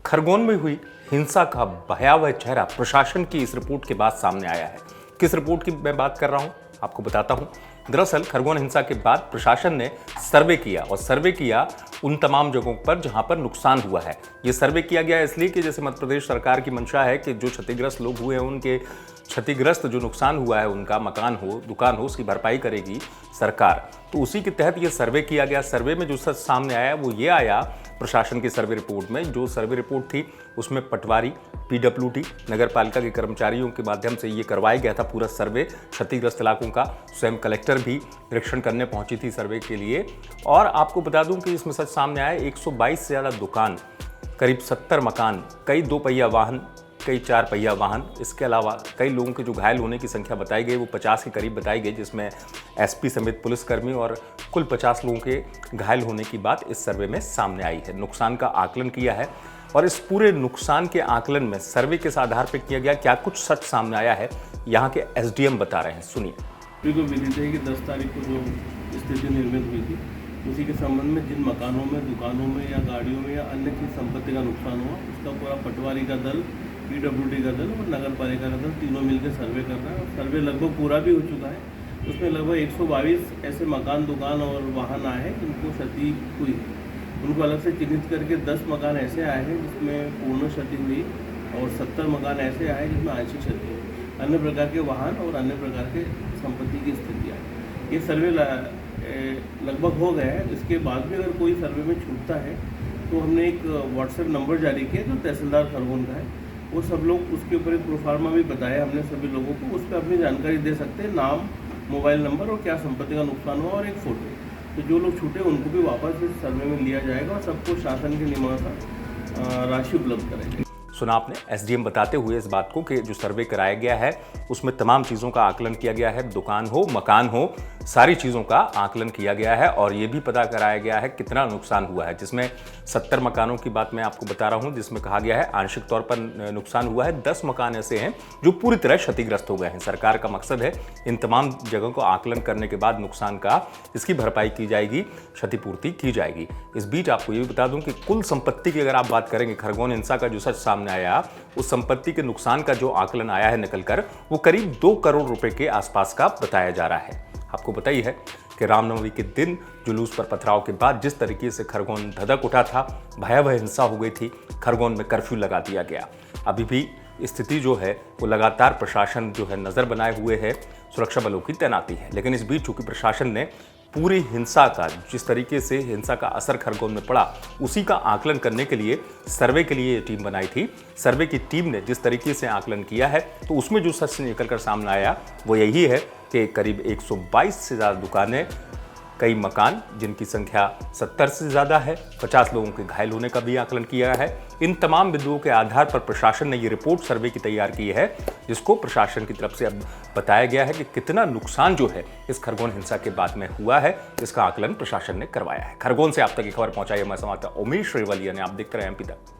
खरगोन में हुई हिंसा का भयावह चेहरा प्रशासन की इस रिपोर्ट के बाद सामने आया है। किस रिपोर्ट की मैं बात कर रहा हूं, आपको बताता हूं। दरअसल खरगोन हिंसा के बाद प्रशासन ने सर्वे किया और सर्वे किया उन तमाम जगहों पर जहां पर नुकसान हुआ है। ये सर्वे किया गया इसलिए कि जैसे मध्य प्रदेश सरकार की मंशा है कि जो क्षतिग्रस्त लोग हुए हैं उनके क्षतिग्रस्त जो नुकसान हुआ है, उनका मकान हो, दुकान हो, उसकी भरपाई करेगी सरकार। तो उसी के तहत ये सर्वे किया गया। सर्वे में जो सच सामने आया वो ये आया प्रशासन की सर्वे रिपोर्ट में। जो सर्वे रिपोर्ट थी उसमें पटवारी, पीडब्ल्यूडी, नगर पालिका के कर्मचारियों के माध्यम से ये करवाया गया था पूरा सर्वे क्षतिग्रस्त इलाकों का। स्वयं कलेक्टर भी निरीक्षण करने पहुंची थी सर्वे के लिए। और आपको बता दूं कि इसमें सच सामने आया 122 से ज़्यादा दुकान, करीब 70 मकान, कई 2 पहिया वाहन, कई 4 पहिया वाहन। इसके अलावा कई लोगों के जो घायल होने की संख्या बताई गई वो 50 के करीब बताई गई, जिसमें एसपी समेत पुलिसकर्मी और कुल 50 लोगों के घायल होने की बात इस सर्वे में सामने आई है। नुकसान का आकलन किया है और इस पूरे नुकसान के आकलन में सर्वे के आधार पर किया गया क्या कुछ सच सामने आया है, यहाँ के एसडीएम बता रहे हैं, सुनिए। को विदित है कि 10 तारीख को जो स्थिति निर्मित हुई थी उसी के संबंध में जिन मकानों में, दुकानों में या गाड़ियों में या अन्य की संपत्ति का नुकसान हुआ उसका पूरा पटवारी का दल, पीडब्ल्यूडी का दल और नगर पालिका का दल तीनों मिलकर सर्वे कर रहा है। और सर्वे लगभग पूरा भी हो चुका है। उसमें लगभग 122 ऐसे मकान, दुकान और वाहन आए हैं जिनको क्षति हुई। उनको अलग से चिन्हित करके 10 मकान ऐसे आए हैं जिसमें पूर्ण क्षति हुई और 70 मकान ऐसे आए जिसमें आंशिक क्षति हुई। अन्य प्रकार के वाहन और अन्य प्रकार के संपत्ति की स्थितियाँ, ये सर्वे लगभग हो गया है। इसके बाद भी अगर कोई सर्वे में छूटता है तो हमने एक व्हाट्सएप नंबर जारी किया जो तहसीलदार खरगोन का है। वो सब लोग उसके ऊपर एक प्रोफार्मा भी बताया हमने सभी लोगों को। उस पर अपनी जानकारी दे सकते हैं, नाम, मोबाइल नंबर और क्या संपत्ति का नुकसान हुआ और एक फ़ोटो। तो जो लोग छूटे उनको भी वापस इस सर्वे में लिया जाएगा और सबको शासन के नियमानुसार राशि उपलब्ध कराएगी। सुना आपने एसडीएम बताते हुए इस बात को कि जो सर्वे कराया गया है उसमें तमाम चीज़ों का आकलन किया गया है। दुकान हो, मकान हो, सारी चीज़ों का आकलन किया गया है और ये भी पता कराया गया है कितना नुकसान हुआ है, जिसमें 70 मकानों की बात मैं आपको बता रहा हूँ, जिसमें कहा गया है आंशिक तौर पर नुकसान हुआ है। 10 मकान ऐसे हैं जो पूरी तरह क्षतिग्रस्त हो गए हैं। सरकार का मकसद है इन तमाम जगहों को आकलन करने के बाद नुकसान का इसकी भरपाई की जाएगी, क्षतिपूर्ति की जाएगी। इस बीच आपको ये भी बता दूं कि कुल संपत्ति की अगर आप बात करेंगे, खरगोन हिंसा का जो सच सामने आया, उस संपत्ति के नुकसान का जो आकलन आया है निकलकर, वो करीब 2 करोड़ रुपए के आसपास का बताया जा रहा है। आपको बताइए है कि रामनवमी के दिन जुलूस पर पथराव के बाद जिस तरीके से खरगोन धधक उठा था, भयावह हिंसा हो गई थी, खरगोन में कर्फ्यू लगा दिया गया। अभी भी स्थिति जो है वो लगातार प्रशासन जो है नज़र बनाए हुए है, सुरक्षा बलों की तैनाती है। लेकिन इस बीच चूंकि प्रशासन ने पूरी हिंसा का, जिस तरीके से हिंसा का असर खरगोन में पड़ा, उसी का आकलन करने के लिए सर्वे के लिए ये टीम बनाई थी। सर्वे की टीम ने जिस तरीके से आकलन किया है तो उसमें जो सच निकलकर सामने आया वो यही है कि करीब 122 से ज़्यादा दुकानें, कई मकान जिनकी संख्या 70 से ज़्यादा है, 50 लोगों के घायल होने का भी आकलन किया है। इन तमाम बिंदुओं के आधार पर प्रशासन ने ये रिपोर्ट सर्वे की तैयार की है, जिसको प्रशासन की तरफ से अब बताया गया है कि कितना नुकसान जो है इस खरगोन हिंसा के बाद में हुआ है, इसका आकलन प्रशासन ने करवाया है। खरगोन से आप तक ये खबर पहुंचाई मैं संवाददाता उमेश रेवलिया ने। आप देखते रहे एमपी तक।